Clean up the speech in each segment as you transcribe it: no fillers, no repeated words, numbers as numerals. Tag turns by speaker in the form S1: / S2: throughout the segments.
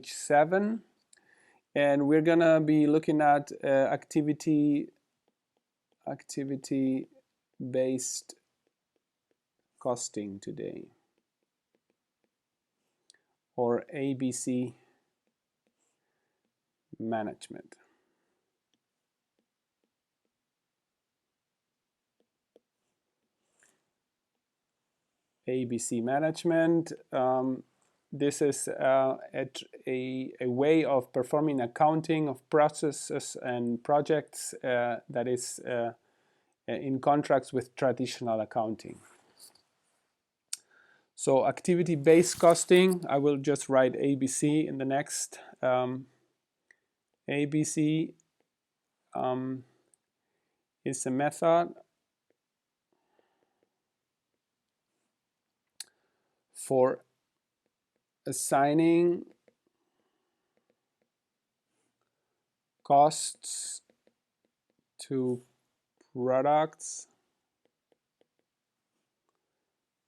S1: page 7, and we're gonna be looking at activity-based costing today, or ABC management. ABC management. This is a way of performing accounting of processes and projects that is in contrast with traditional accounting. So activity-based costing, I will just write ABC in the next. ABC is a method for assigning costs to products,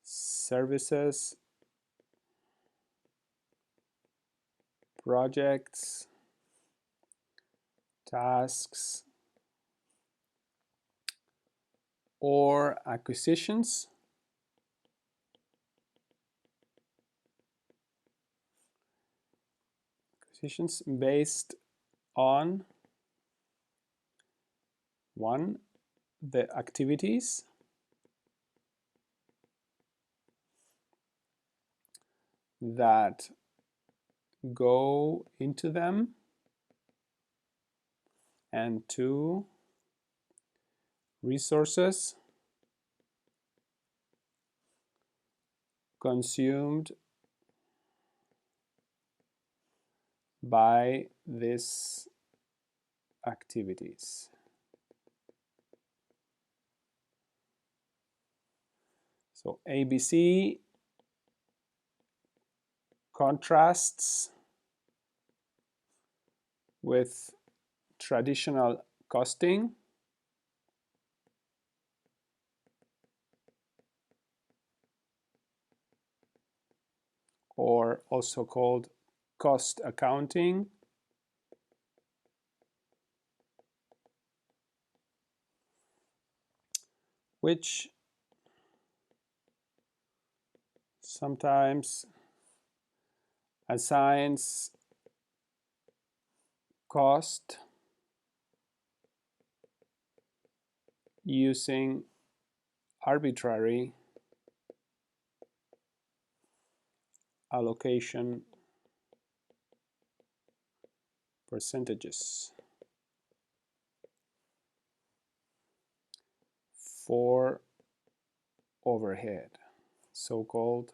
S1: services, projects, tasks, or acquisitions based on 1, the activities that go into them, and 2, resources consumed by these activities. So ABC contrasts with traditional costing, or also called cost accounting, which sometimes assigns cost using arbitrary allocation percentages for overhead, so-called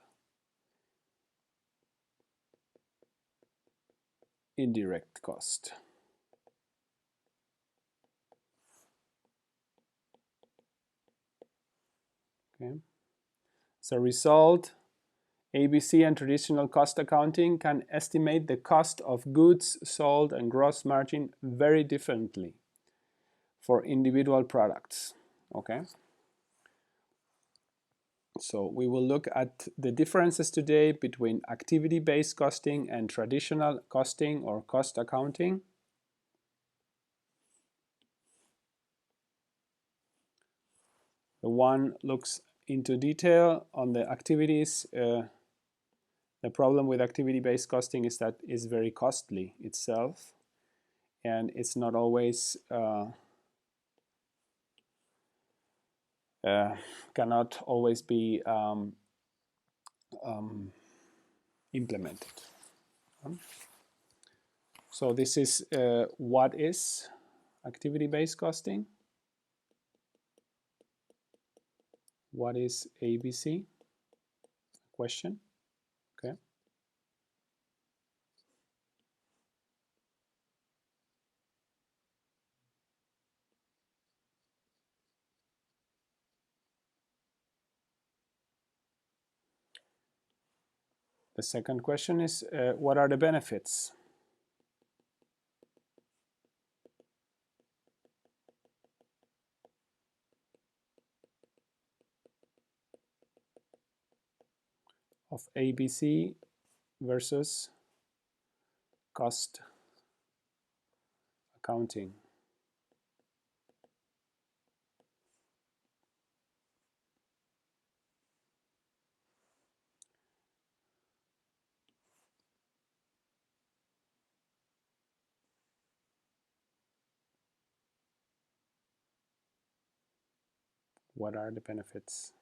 S1: indirect cost. Okay. As a result, ABC and traditional cost accounting can estimate the cost of goods sold and gross margin very differently for individual products. Okay. So we will look at the differences today between activity-based costing and traditional costing or cost accounting. The one looks into detail on the activities. The problem with activity-based costing is that it's very costly itself, and it's not always cannot always be implemented. So this is what is activity-based costing. What is ABC? Question. Okay. The second question is, what are the benefits? Of ABC versus cost accounting. What are the benefits?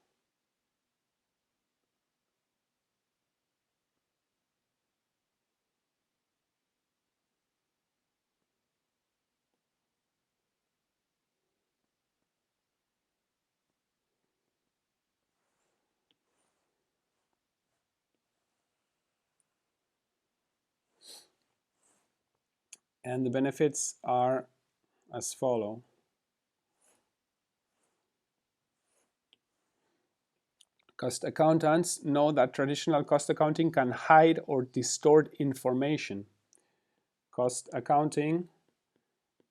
S1: And the benefits are as follow. Cost accountants know that traditional cost accounting can hide or distort information. Cost accounting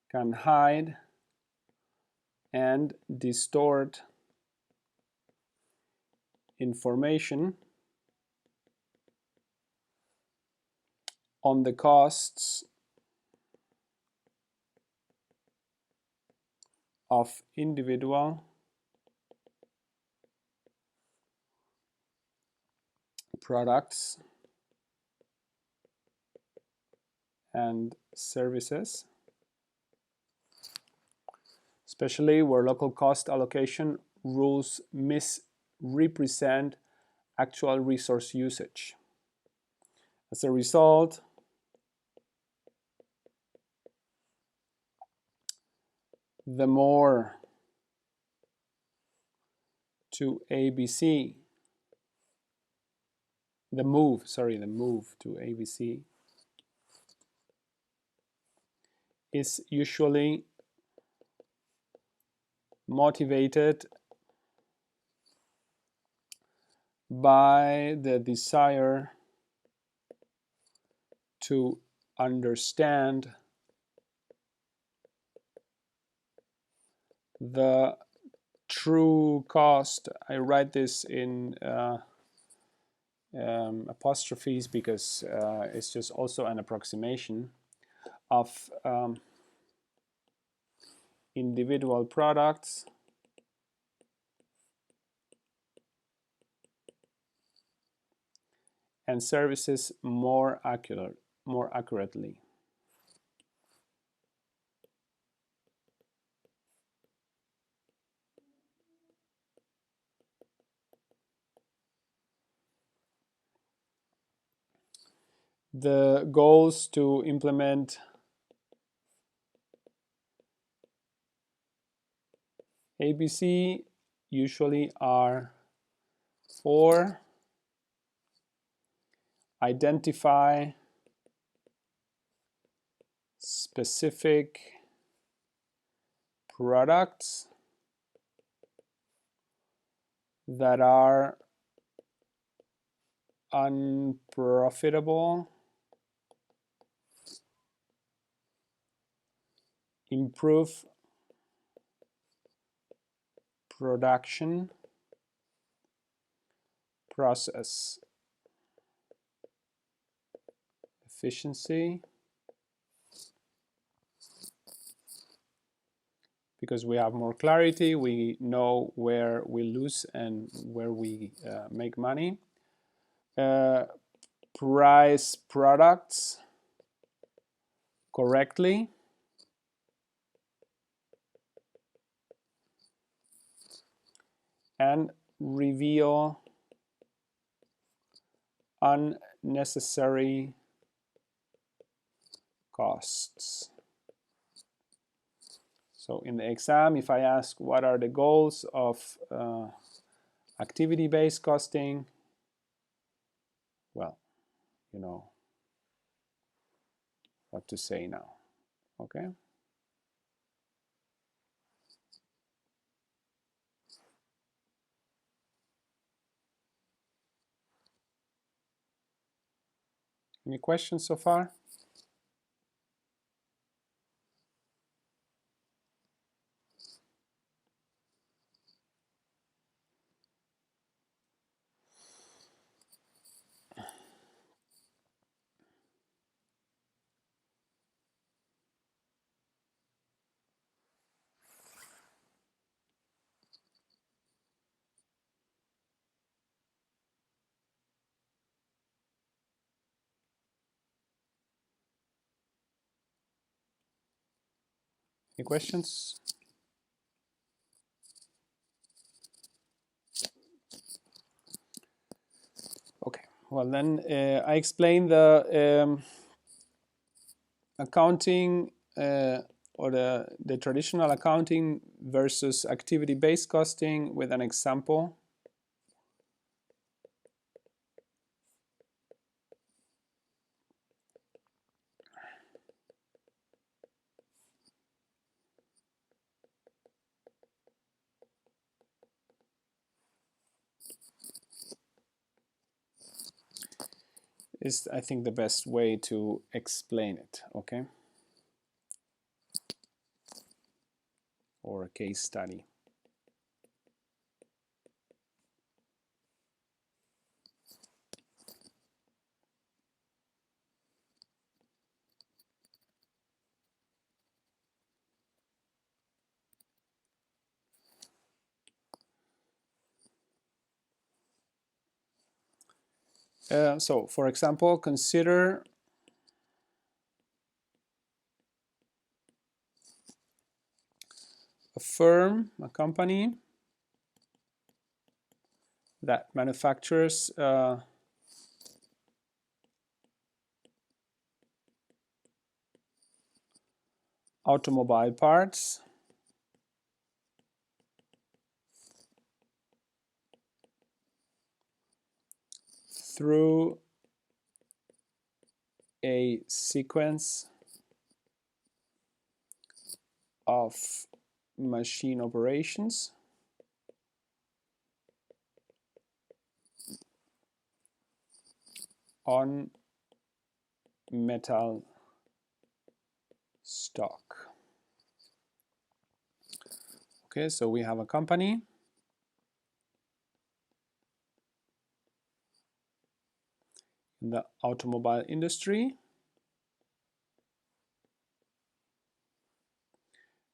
S1: can hide and distort information on the costs of individual products and services, especially where local cost allocation rules misrepresent actual resource usage. As a result, the more to ABC, the move to ABC is usually motivated by the desire to understand the true cost. I write this in apostrophes because it's just also an approximation of individual products and services more accurately. The goals to implement ABC usually are 4. Identify specific products that are unprofitable, improve production process efficiency, because we have more clarity, we know where we lose and where we make money. Price products correctly, and reveal unnecessary costs. So in the exam, if I ask what are the goals of activity-based costing, well, you know what to say now, okay? Any questions so far? Any questions? Okay, well then I explained the accounting or the traditional accounting versus activity-based costing with an example. Is, I think, the best way to explain it, okay? Or a case study. So, for example, consider a firm, a company that manufactures automobile parts through a sequence of machine operations on metal stock. Okay, so we have a company in the automobile industry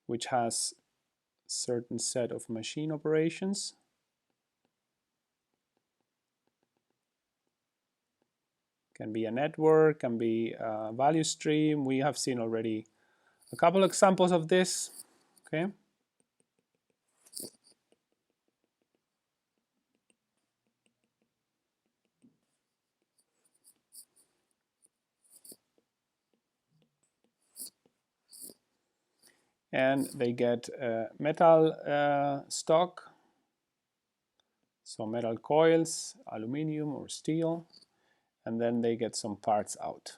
S1: which has a certain set of machine operations. Can be a network, can be a value stream. We have seen already a couple examples of this, okay? And they get metal stock, so metal coils, aluminum or steel, and then they get some parts out.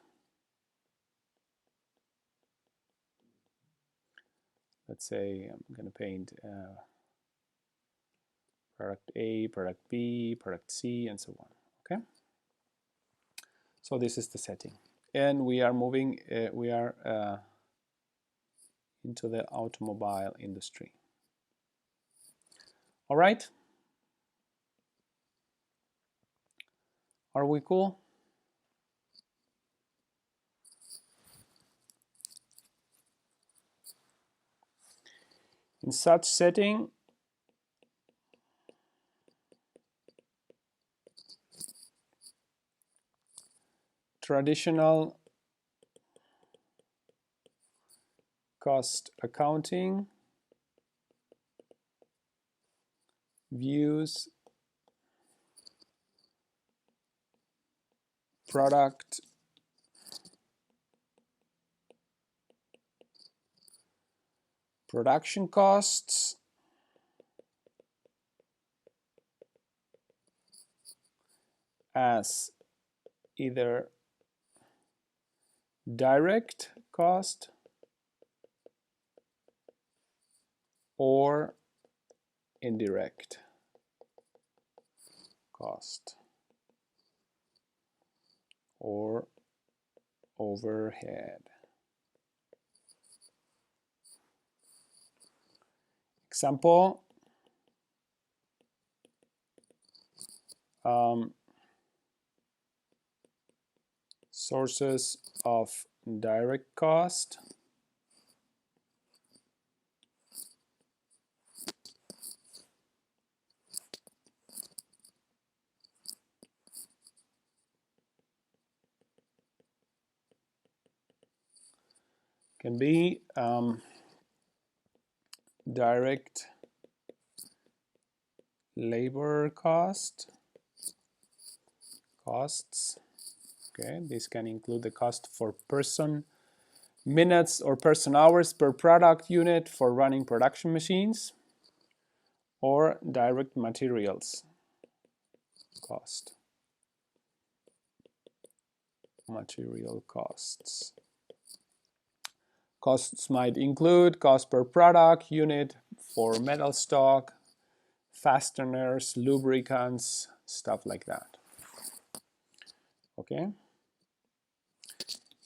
S1: Let's say I'm going to paint product A, product B, product C, and so on, okay? So this is the setting. And we are moving, into the automobile industry. All right? Are we cool? In such setting, traditional cost accounting views product production costs as either direct cost or indirect cost or overhead. Example, sources of direct cost can be direct labor costs. Okay, this can include the cost for person minutes or person hours per product unit for running production machines, or direct materials cost. Material costs. Costs might include cost per product unit for metal stock, fasteners, lubricants, stuff like that. Okay.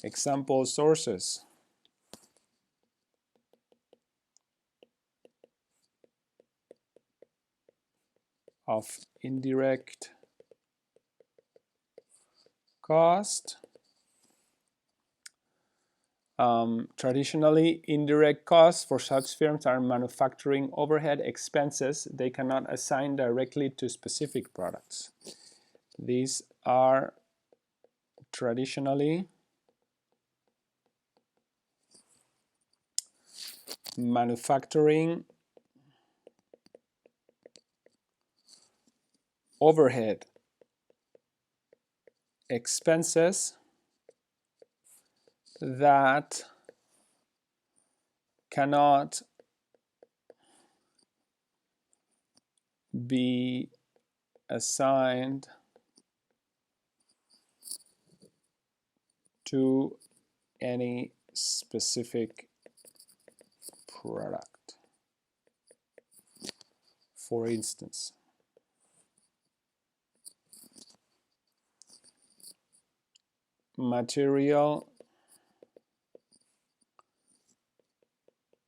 S1: Example sources. Of indirect cost. Traditionally, indirect costs for such firms are manufacturing overhead expenses they cannot assign directly to specific products. These are traditionally manufacturing overhead expenses that cannot be assigned to any specific product. For instance, material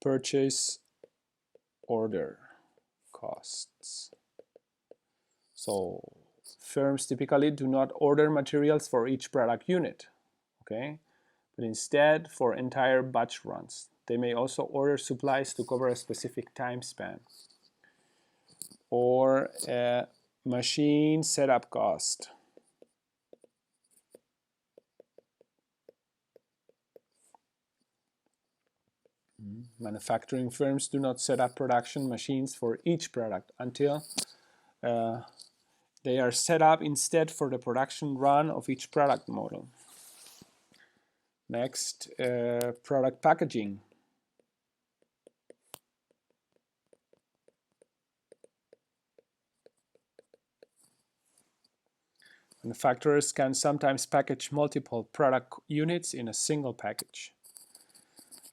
S1: purchase order costs. So firms typically do not order materials for each product unit, okay? But instead for entire batch runs. They may also order supplies to cover a specific time span. Or a machine setup cost. Manufacturing firms do not set up production machines for each product until they are set up instead for the production run of each product model. Next, product packaging. Manufacturers can sometimes package multiple product units in a single package.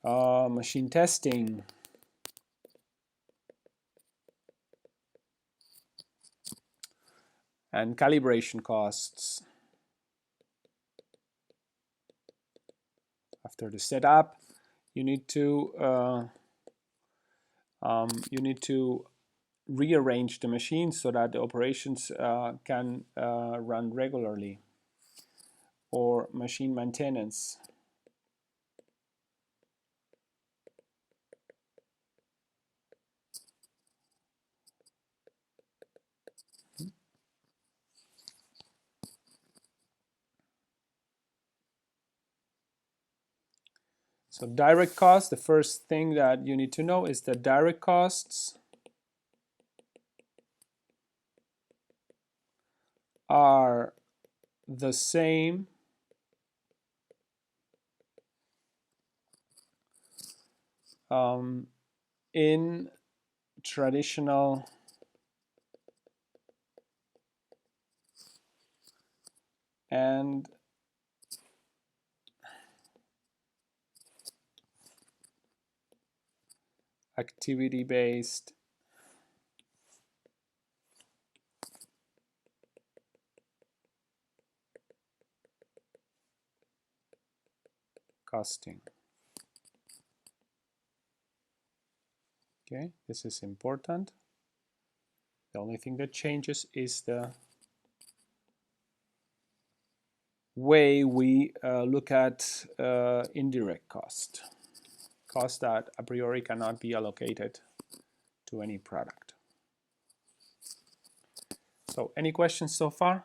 S1: Machine testing. And calibration costs. After the setup, you need to rearrange the machine so that the operations can run regularly. Or machine maintenance. So direct costs, the first thing that you need to know is that direct costs are the same in traditional and activity-based costing. Okay, this is important. The only thing that changes is the way we look at indirect cost. Cost that a priori cannot be allocated to any product. So, any questions so far?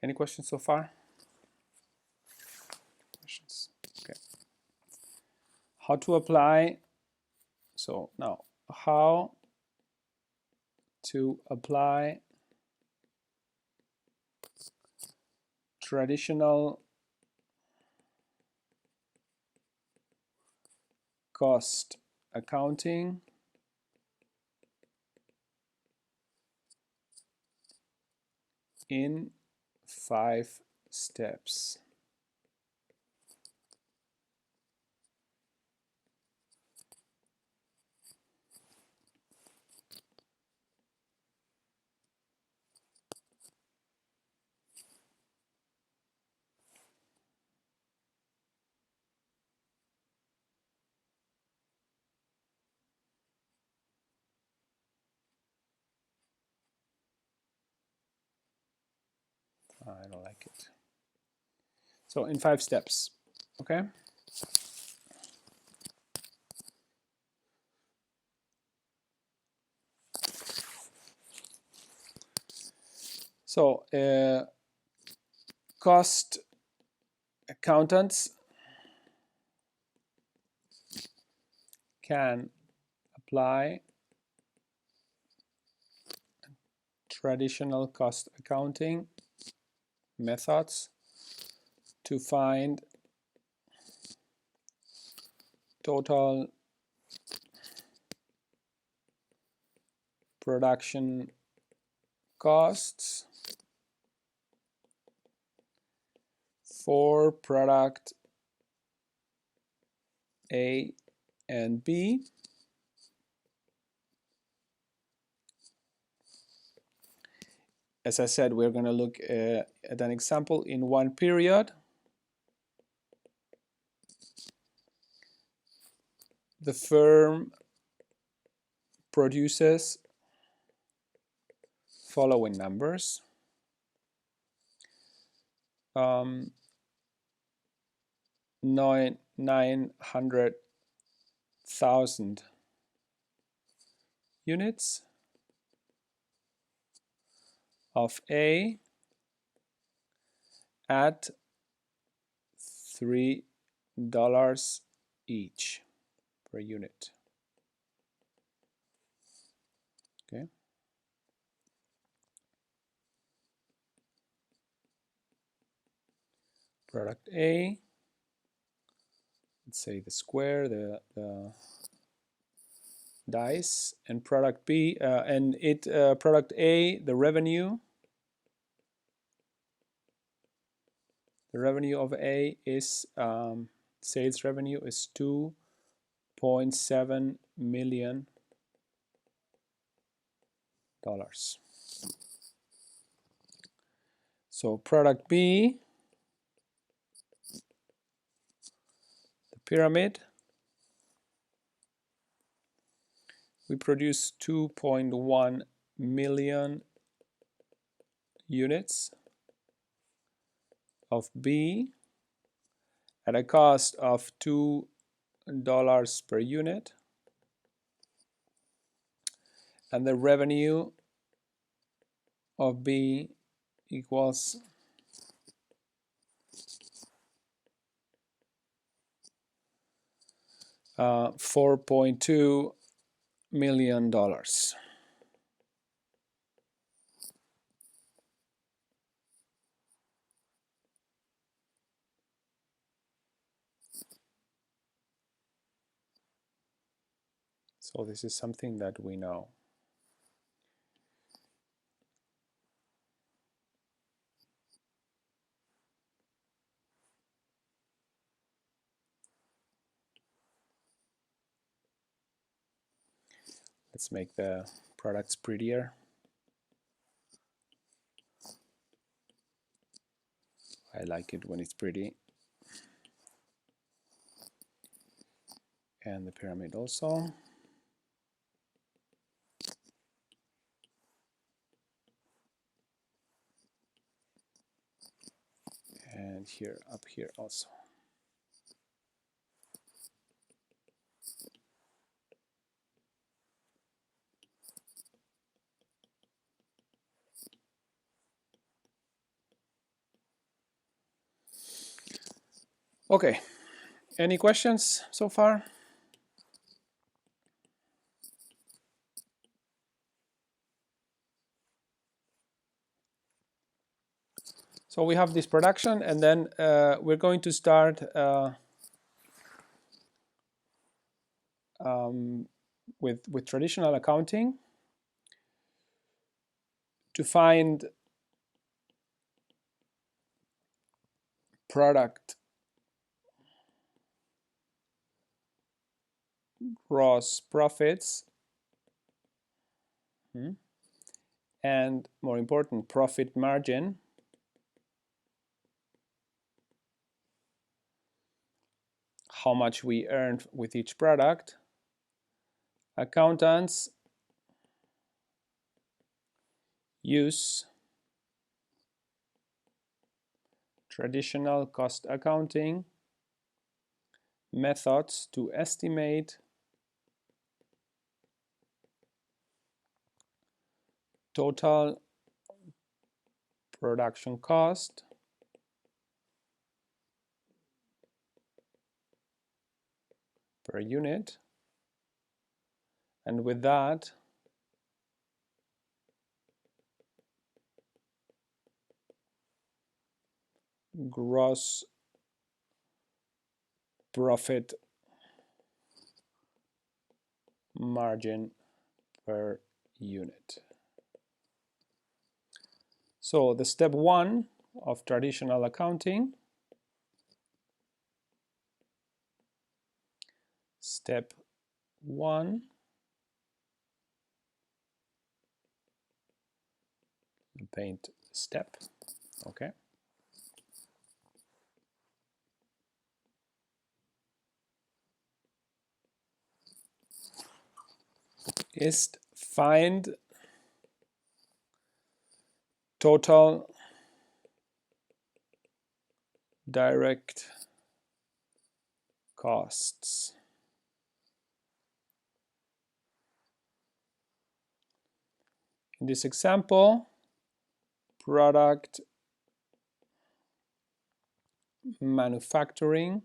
S1: Any questions so far? Questions? Okay. How to apply? So now, how to apply traditional cost accounting in 5 steps. I don't like it. So in 5 steps, okay? So cost accountants can apply traditional cost accounting methods to find total production costs for product A and B. As I said, we're going to look at an example in one period. The firm produces following numbers. 900,000 units of A at $3 each per unit. Okay. Product A, let's say the square, the dice, and product B, product A, the revenue of A is sales revenue is $2.7 million. So product B, the pyramid, we produce 2.1 million units of B at a cost of $2 per unit, and the revenue of B equals $4.2 million. So this is something that we know. Let's make the products prettier. I like it when it's pretty. And the pyramid also. And here, up here also. Okay, any questions so far? So we have this production, and then we're going to start with traditional accounting to find product gross profits and, more important, profit margin how much we earned with each product. Accountants use traditional cost accounting methods to estimate total production cost per unit, and with that gross profit margin per unit. So the step one of traditional accounting, step one, paint step, okay, is find total direct costs. In this example, product manufacturing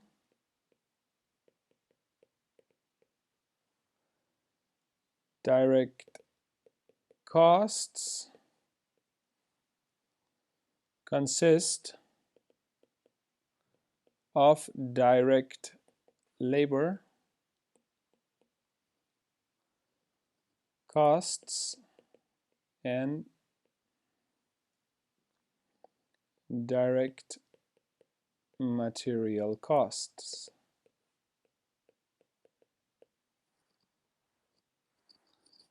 S1: direct costs consist of direct labor costs and direct material costs.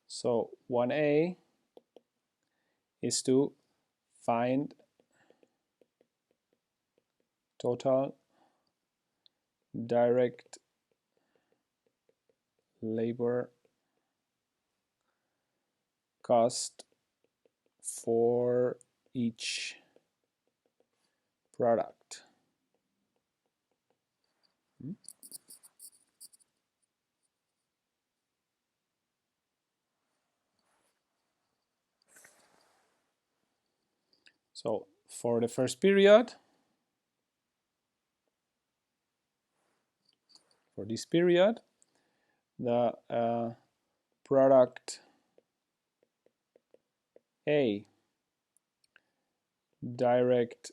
S1: So 1A is to find total direct labor cost for each product. So for the first period, for this period, the product A direct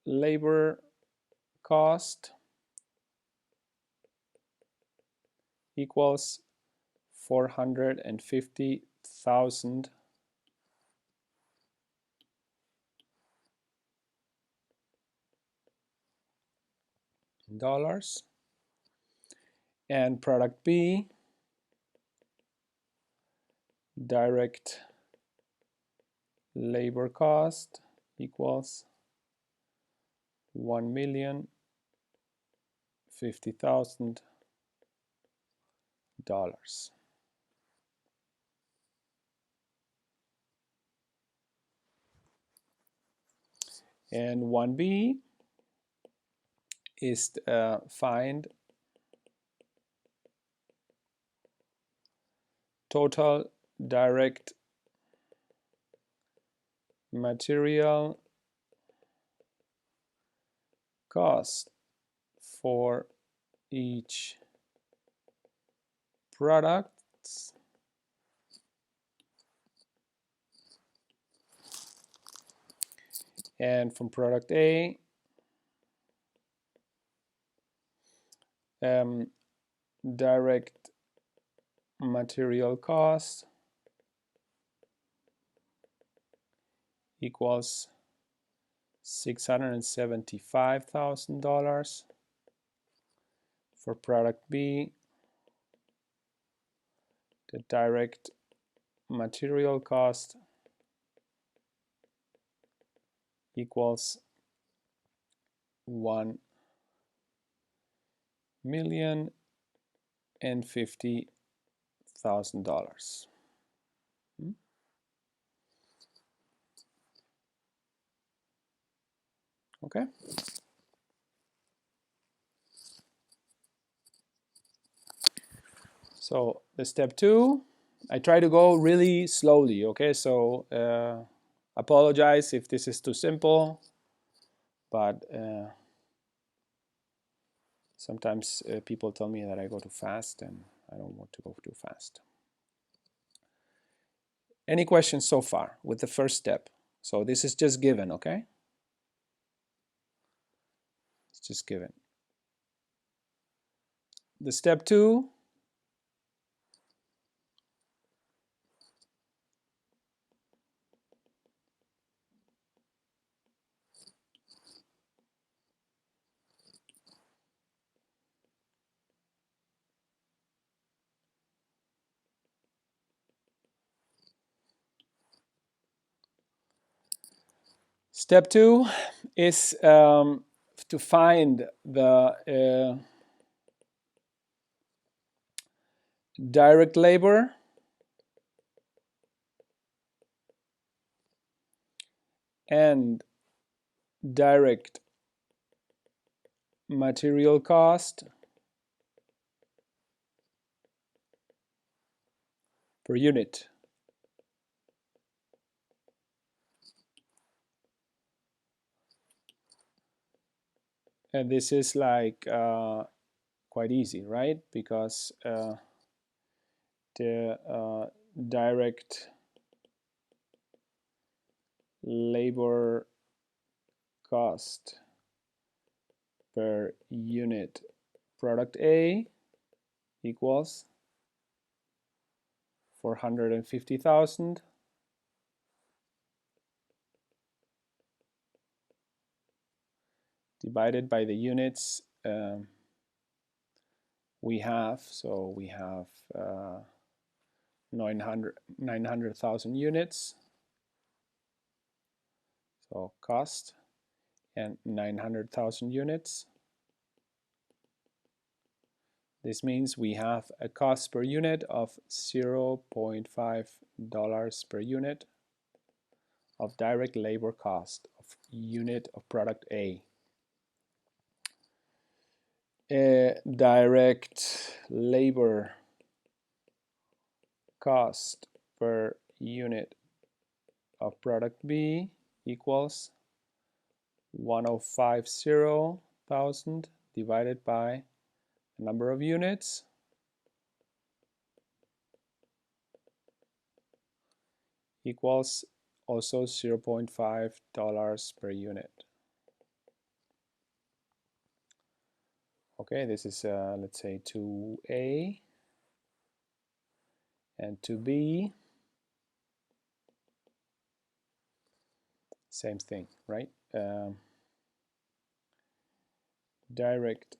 S1: labor cost equals $450,000 and product B direct labor cost equals $1,050,000. And 1B is find total direct material cost for each product. And from product A, direct material cost equals $675,000. For product B, the direct material cost equals $1,050,000. Okay. So the step 2, I try to go really slowly. Okay, so apologize if this is too simple, but sometimes people tell me that I go too fast, and I don't want to go too fast. Any questions so far with the first step? So this is just given, okay? It's just given. The step 2, step 2 is to find the direct labor and direct material cost per unit. And this is like quite easy, right? Because the direct labor cost per unit product A equals 450,000 divided by the units we have. So we have 900,000 units. So cost and 900,000 units. This means we have a cost per unit of $0.5 per unit of direct labor cost of unit of product A. Direct labor cost per unit of product B equals 1,050,000 divided by the number of units equals also $0.5 per unit. Okay, this is let's say 2A and 2B. Same thing, right? Direct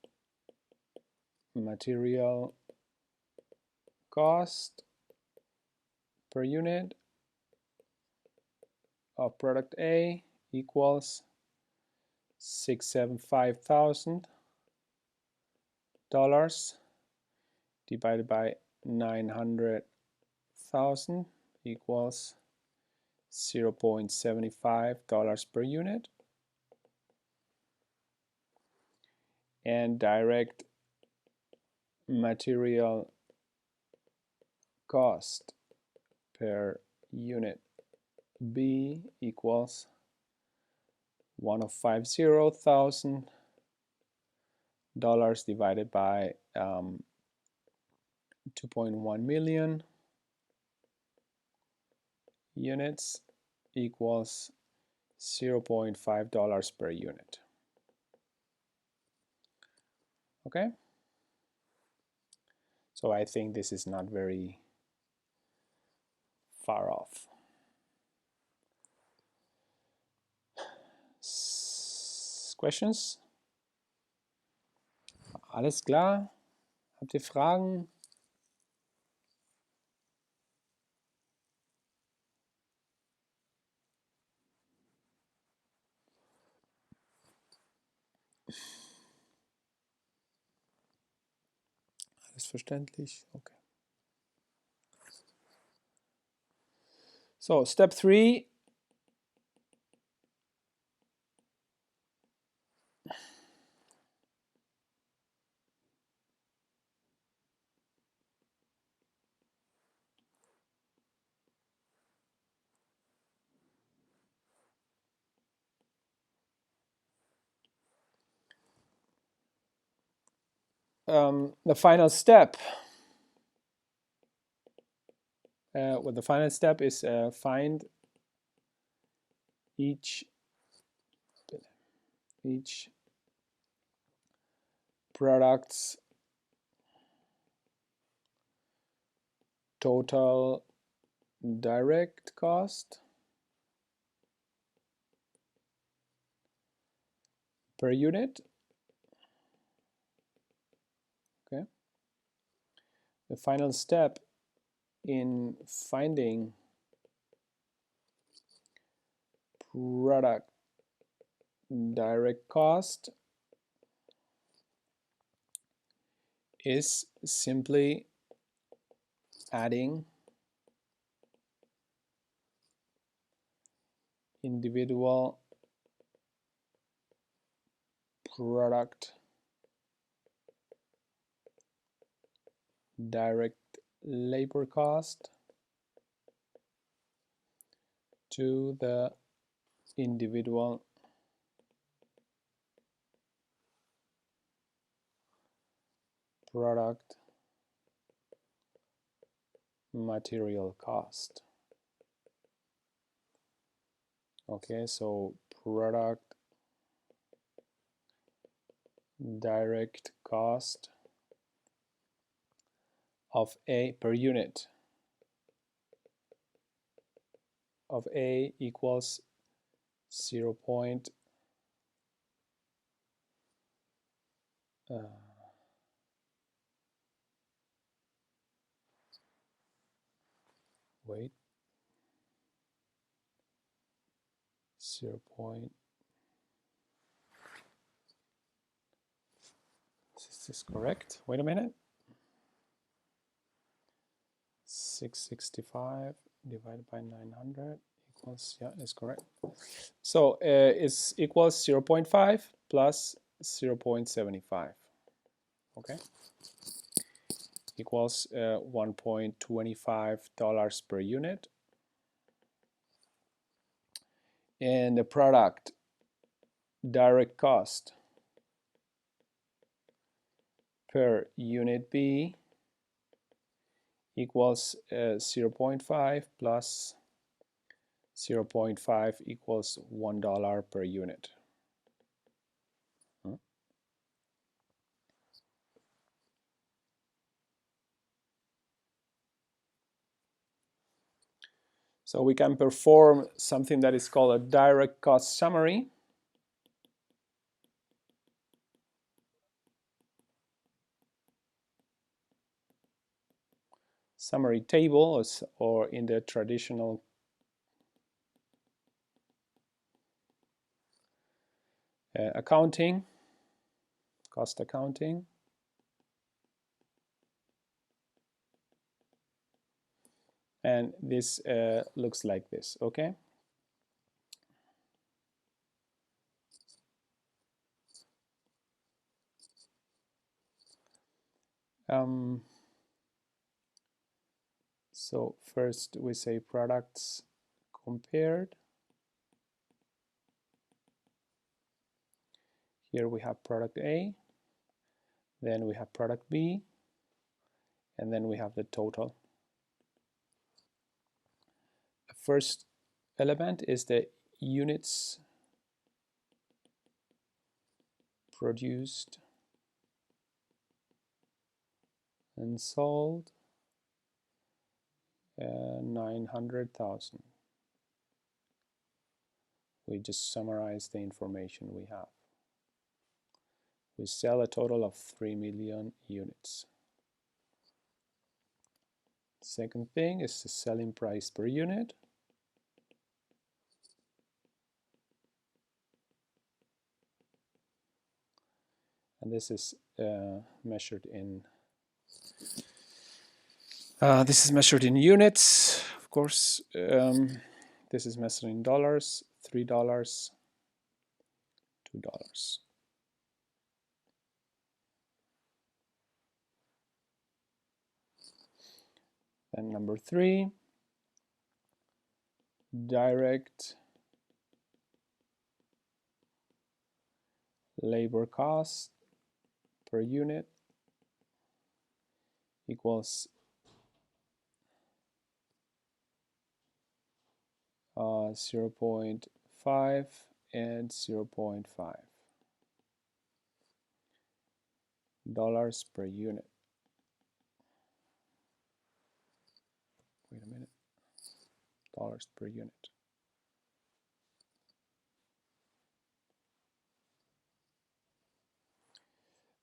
S1: material cost per unit of product A equals $675,000 divided by 900,000 equals $0.75 per unit. And direct material cost per unit B equals 1,050,000 dollars divided by 2.1 million units equals $0.5 per unit. Okay, so I think this is not very far off. Questions? Alles klar? Habt ihr Fragen? Alles verständlich? Okay. So, step 3. The final step. The final step is find each product's total direct cost per unit. Okay. The final step in finding product direct cost is simply adding individual product direct labor cost to the individual product material cost. Okay, so product direct cost of A per unit of A equals 0. Wait, 0. Is this correct? Wait a minute. 665 divided by 900 equals, yeah, it's correct. So it's equals 0.5 plus 0.75. Okay, equals $1.25 per unit. And the product direct cost per unit B equals 0.5 plus 0.5 equals $1 per unit. So we can perform something that is called a direct cost summary. Summary table, or in the traditional accounting, cost accounting. And this looks like this, okay? So first we say products compared. Here we have product A. Then we have product B, and then we have the total. The first element is the units produced and sold, 900,000. We just summarize the information we have. We sell a total of 3 million units. Second thing is the selling price per unit. And this is measured in units, of course. This is measured in dollars, $3, $2. And number 3, direct labor cost per unit equals 0.5 and 0.5 dollars per unit. Wait a minute. Dollars per unit.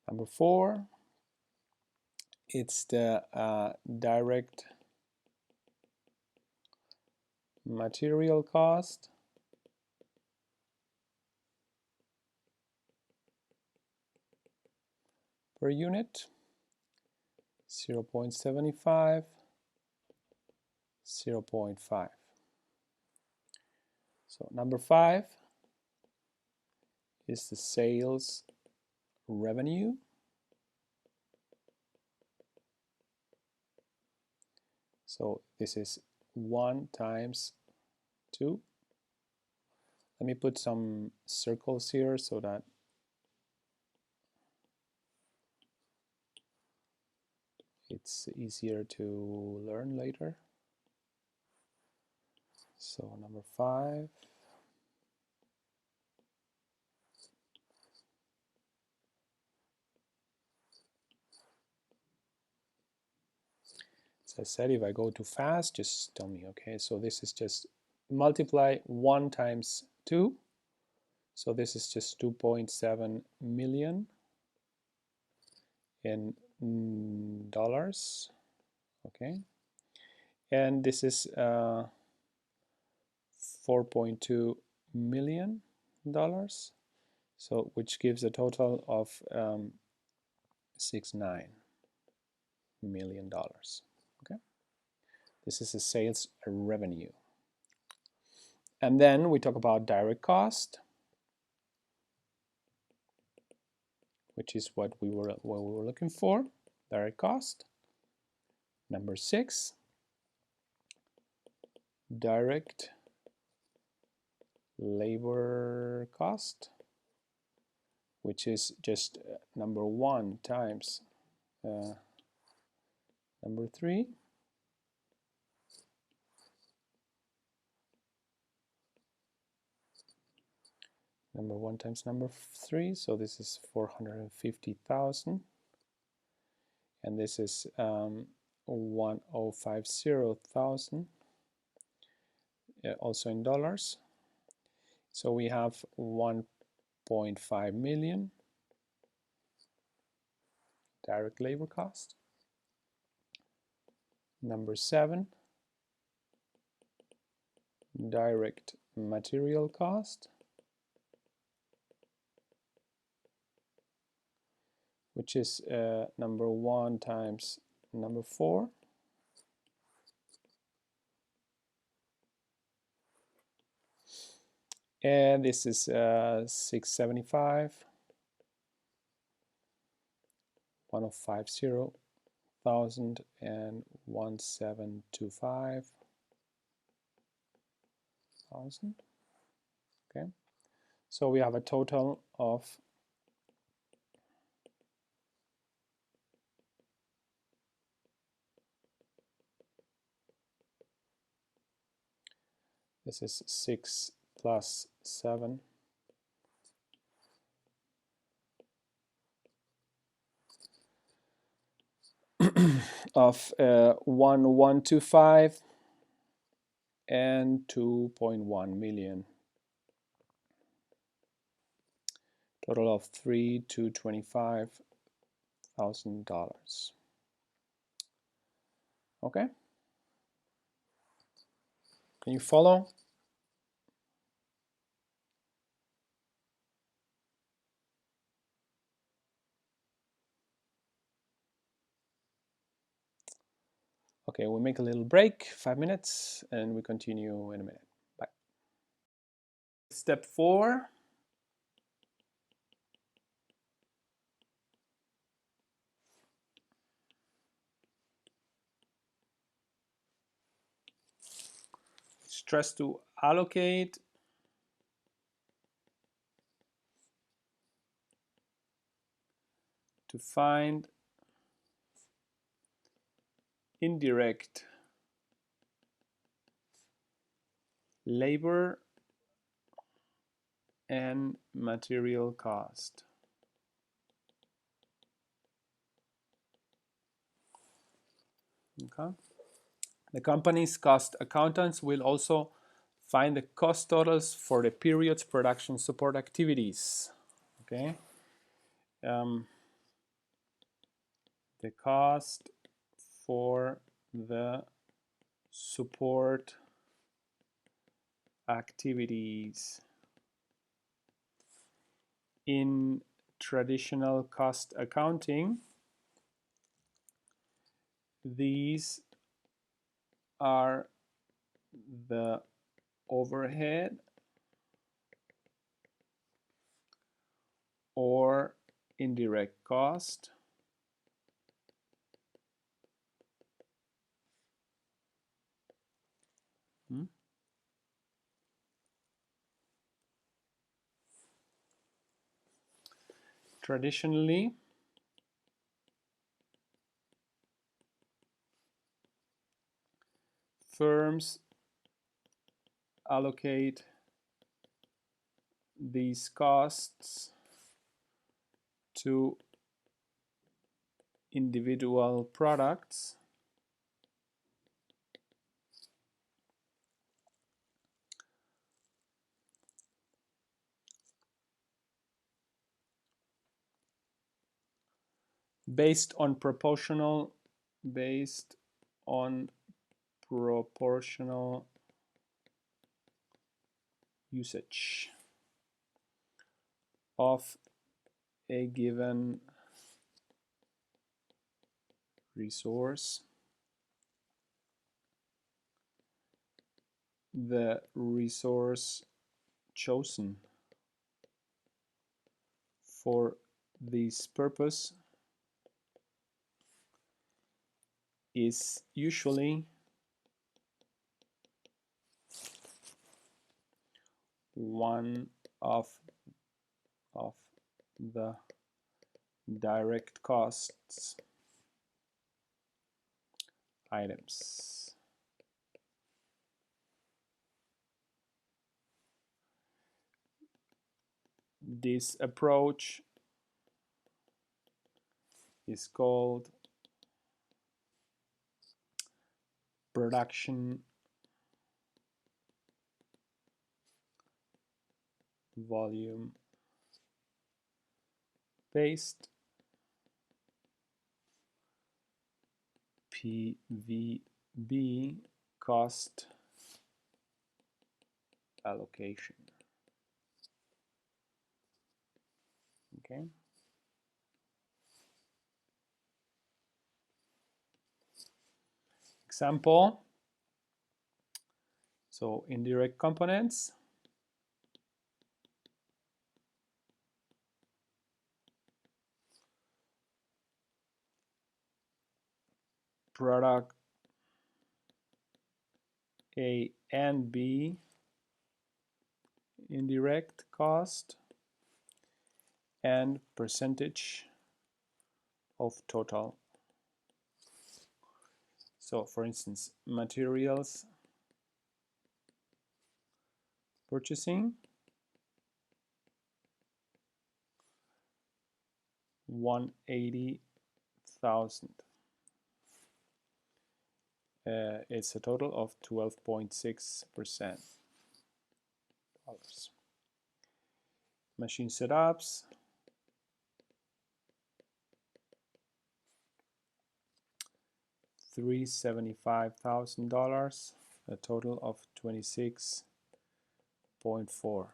S1: Number 4, it's the direct material cost per unit, 0.75, 0.5. So number 5 is the sales revenue. So this is 1 times 2. Let me put some circles here so that it's easier to learn later. So number 5. As I said, if I go too fast, just tell me, okay? So this is just multiply 1 times 2. So this is just 2.7 million in dollars, okay? And this is 4.2 million dollars, so which gives a total of 69 million dollars. Okay, this is a sales revenue. And then we talk about direct cost, which is what we were looking for. Direct cost. Number 6, direct labor cost, which is just number 1 times number 3. Number 1 times number 3, so this is 450,000, and this is 1050,000, also in dollars. So we have 1.5 million direct labor cost. Number 7, direct material cost, which is number 1 times number 4. And this is 675, 1050,000, and 1725,000. Okay, so we have a total of This is 6 plus 7. Of 1125 and 2.1 million. Total of $3,225,000. Okay? Can you follow? Okay, we'll make a little break, 5 minutes, and we continue in a minute. Bye. Step 4. Stress to allocate to find indirect labor and material cost. Okay. The company's cost accountants will also find the cost totals for the period's production support activities. Okay. The cost for the support activities in traditional cost accounting, these are the overhead or indirect cost Traditionally, firms allocate these costs to individual products based on proportional usage of a given resource. The resource chosen for this purpose is usually one of the direct costs items. This approach is called production volume based PVB cost allocation. Okay. Example. So indirect components. Product A and B indirect cost and percentage of total. So for instance, materials Purchasing, 180,000. It's a total of 12.6%. Machine setups, $375,000, a total of 26.4.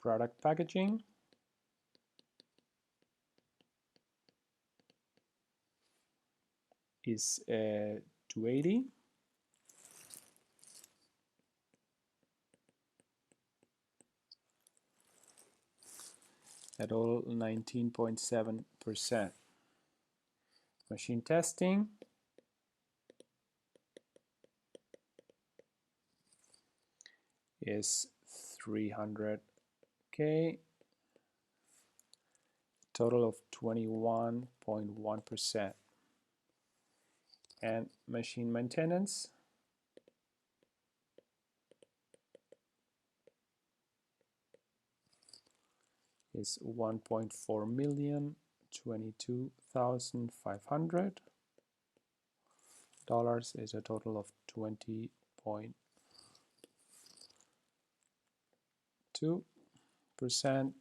S1: Product packaging, is 280. At all 19.7%. Machine testing is 300K, total of 21.1%. And machine maintenance is 1.4 million, $22,500 is a total of 20.2%,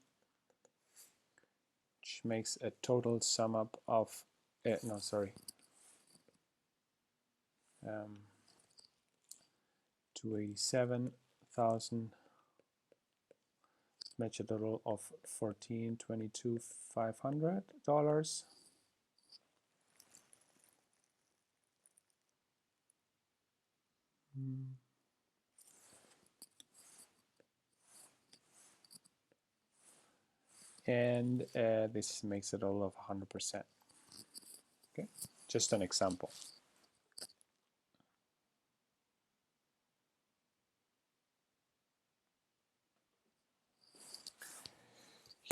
S1: which makes a total sum up of 287,000, match a total of $14,22,500. And this makes a total of 100%. Okay, just an example.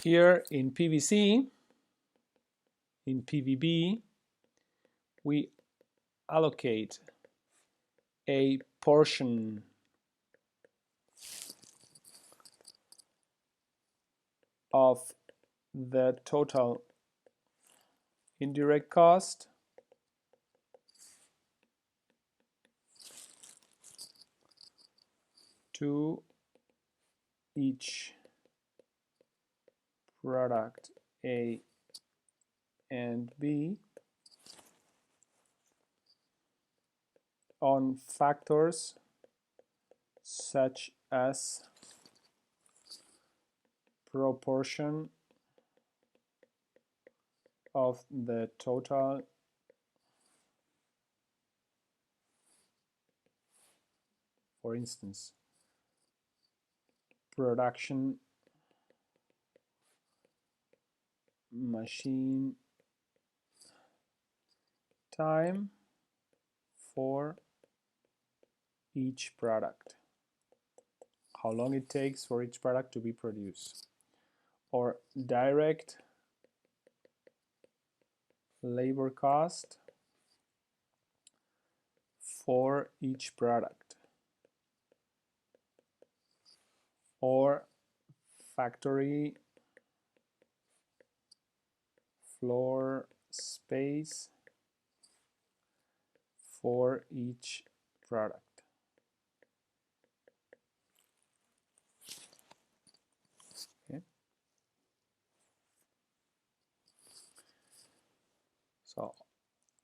S1: Here in PVC, in PVB, we allocate a portion of the total indirect cost to each product A and B on factors such as proportion of the total for instance, production machine time for each product, how long it takes for each product to be produced, or direct labor cost for each product, or factory floor space for each product. Okay. So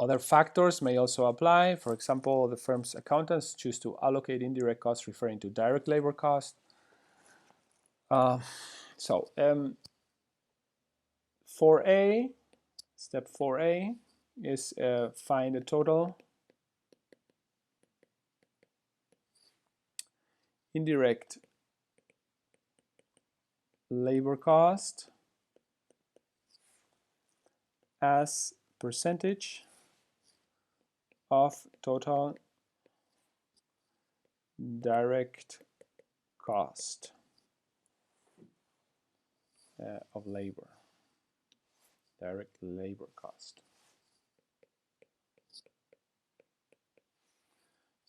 S1: other factors may also apply. For example, the firm's accountants choose to allocate indirect costs referring to direct labor cost. 4A, step 4A is find the total indirect labor cost as percentage of total direct cost of labor, direct labor cost.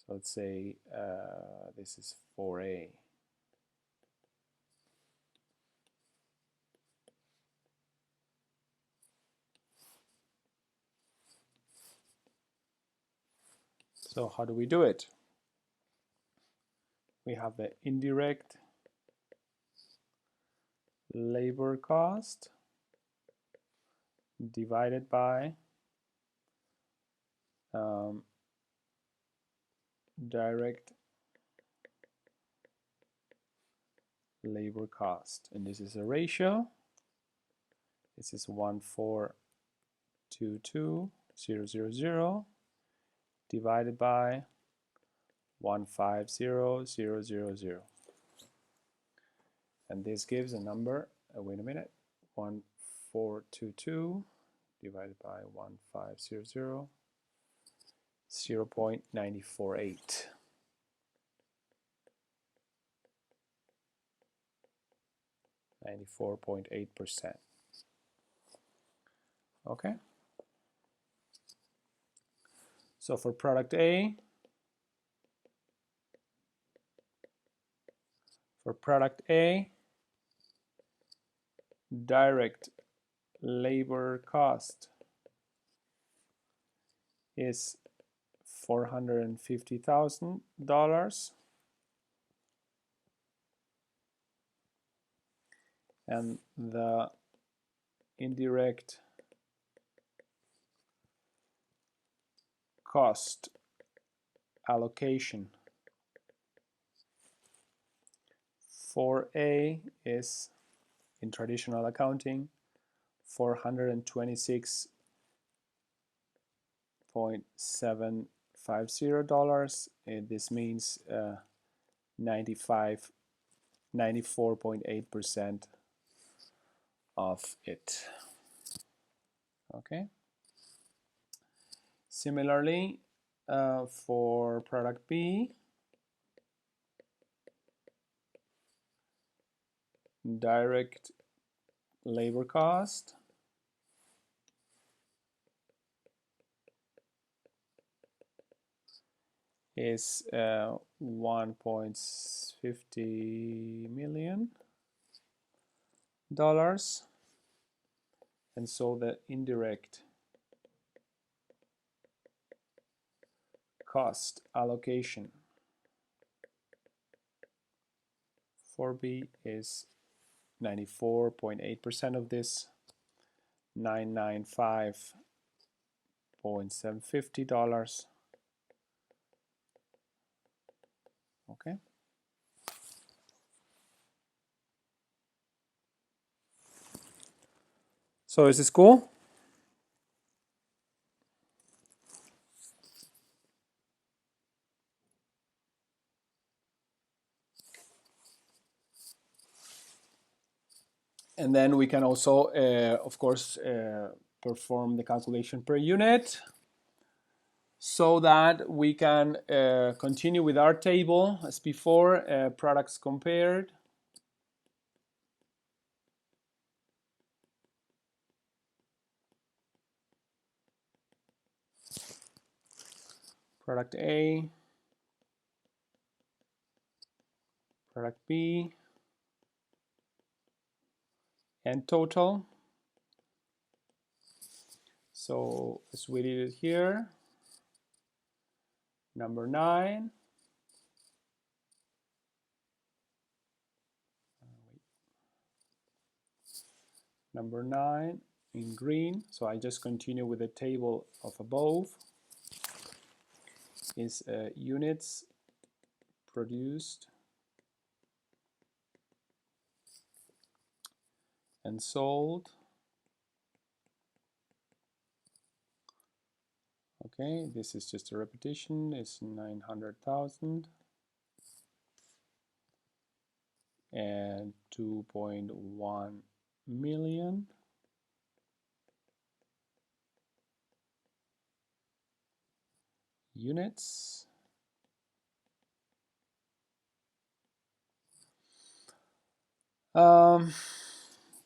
S1: So let's say this is 4A. So how do we do it? We have the indirect labor cost divided by direct labor cost, and this is a ratio. This is 1,422,000 divided by 150,000, and this gives a number. Wait a minute, 1,422 divided by 1,500, 0.948. (94.8%). Okay. So for product A, direct labor cost is $450,000, and the indirect cost allocation for A is, in traditional accounting, $426.750. This means 94.8% of it. Okay. Similarly, for product B, direct labor cost is $1.50 million, and so the indirect cost allocation for B is 94.8% of this, $995.750. Okay. So is this cool? And then we can also, of course, perform the calculation per unit so that we can continue with our table as before, products compared. Product A, product B, and total. So as we did it here, number 9. Number 9 in green, so I just continue with the table of above, is units produced and sold. Okay, this is just a repetition, it's 900,000 and 2.1 million. Units.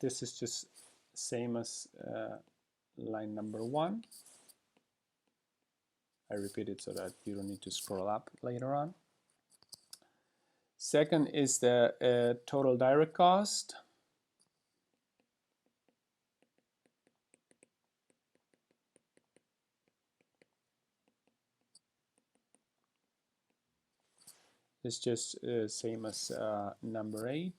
S1: This is just same as line number 1. I repeat it so that you don't need to scroll up later on. Second is the total direct cost. It's just same as number 8,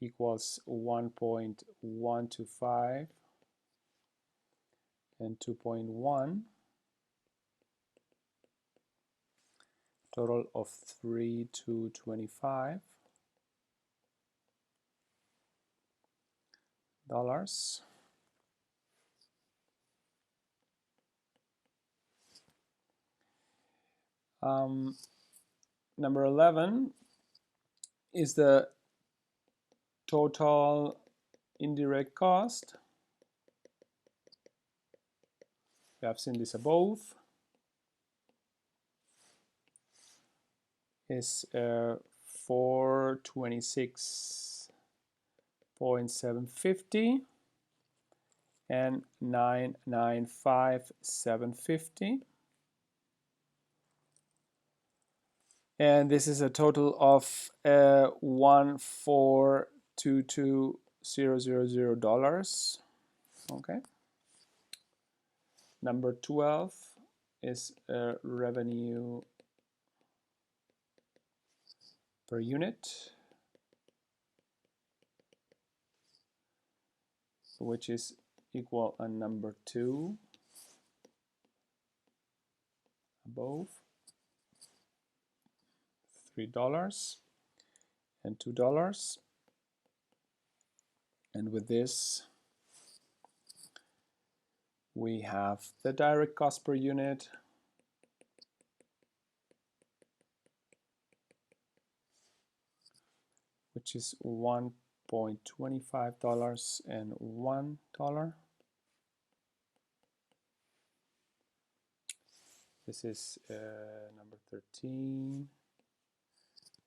S1: equals 1.125 and 2.1, total of $3,225. Number 11 is the total indirect cost. We have seen this above. Is 426.750 and 995,750. And this is a total of $1,422,000. Okay. Number 12 is revenue per unit, which is equal to number 2 above, $3 and $2. And with this, we have the direct cost per unit, which is $1.25 and $1. This is number 13,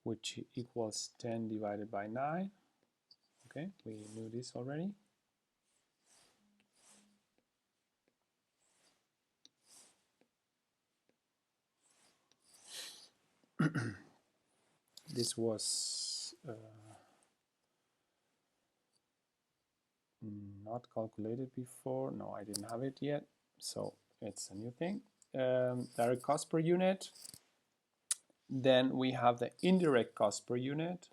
S1: which equals 10 divided by 9. Okay, we knew this already. This was not calculated before. No, I didn't have it yet, so it's a new thing. Direct cost per unit. Then we have the indirect cost per unit.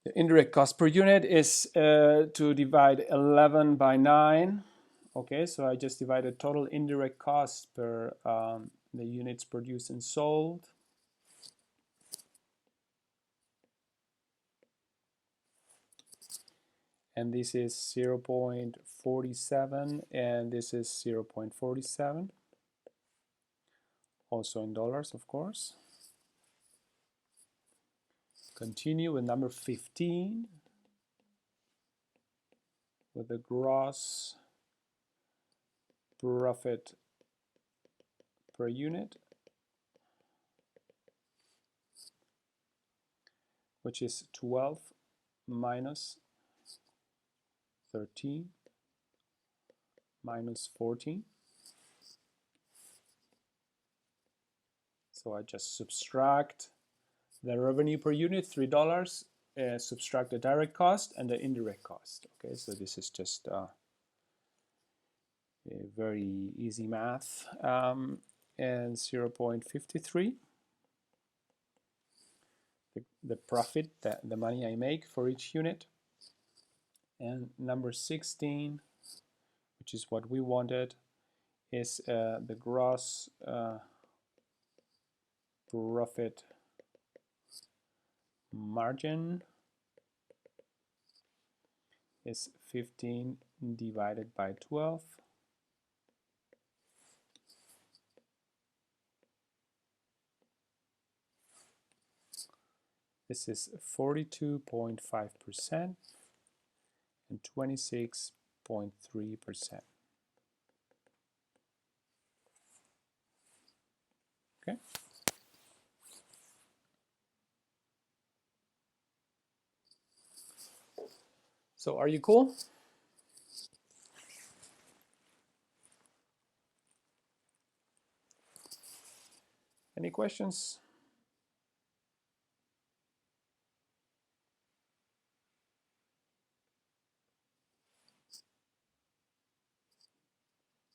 S1: The indirect cost per unit is to divide 11 by 9. Okay, so I just divided total indirect cost per the units produced and sold. And this is 0.47 and this is 0.47. Also in dollars, of course. Continue with number 15 with the gross profit per unit, which is 12 minus 13 minus 14. So I just subtract the revenue per unit, $3, subtract the direct cost and the indirect cost. Okay, so this is just a very easy math. And 0.53. The profit, the money I make for each unit. And number 16, which is what we wanted, is the gross profit margin is 15 divided by 12. This is 42.5% and 26.5%. 5.3%. Okay. So are you cool? Any questions?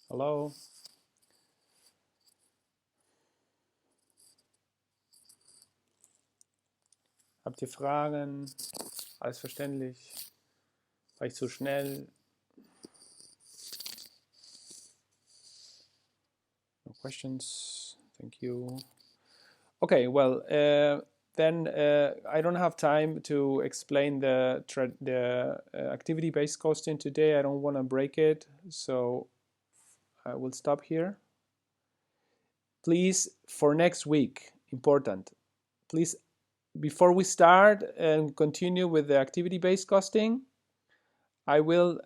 S1: Hallo? Habt ihr Fragen? Alles verständlich? War ich zu schnell? No questions? Thank you. Okay, well, then I don't have time to explain the activity-based costing today. I don't want to break it, so I will stop here. Please, for next week, important, please, before we start and continue with the activity-based costing, I will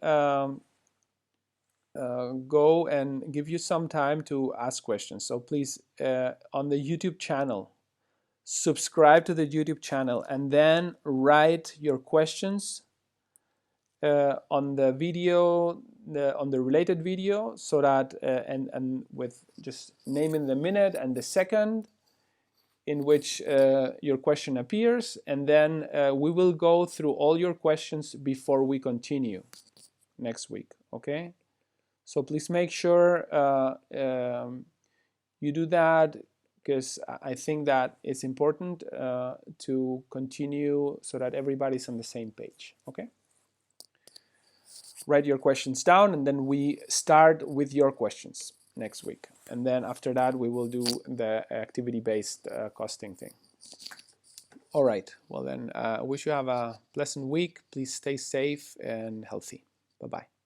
S1: go and give you some time to ask questions. So please, on the YouTube channel, subscribe to the YouTube channel and then write your questions on the video, on the related video, so that and with just naming the minute and the second in which your question appears, and then we will go through all your questions before we continue next week. Okay, so please make sure you do that, because I think that it's important to continue so that everybody's on the same page. Okay, write your questions down, and then we start with your questions next week, and then after that we will do the activity-based costing thing. All right, well then I wish you have a pleasant week. Please stay safe and healthy. Bye-bye.